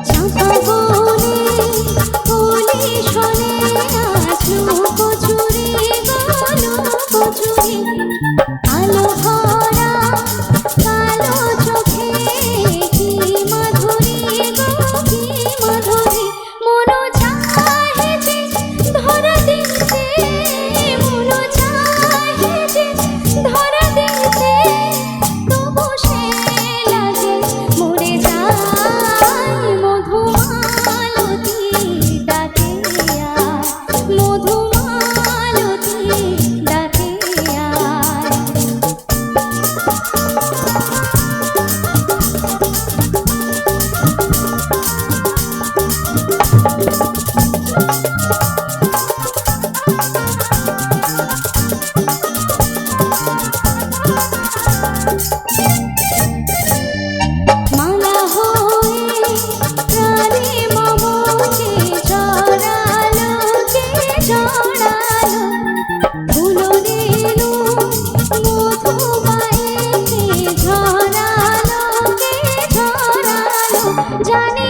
চাঁপা বনে কলি শোনে আজ লুকোচুরি লুকোচুরি আলো ভরা কালো চোখে কি মাধুরী গো কি মাধুরী মন চাহে যে ধরা দিতে মন চাহে যে ধরা দিতে তবু সে লাগে মরে যায় মধুমালতী ডাকে আয় মধুমালতী ডাকে আয় মালা হয়ে প্রাণে মমকে জড়ালো ধুলো দিল মধুবাইকে ঝরালো জানি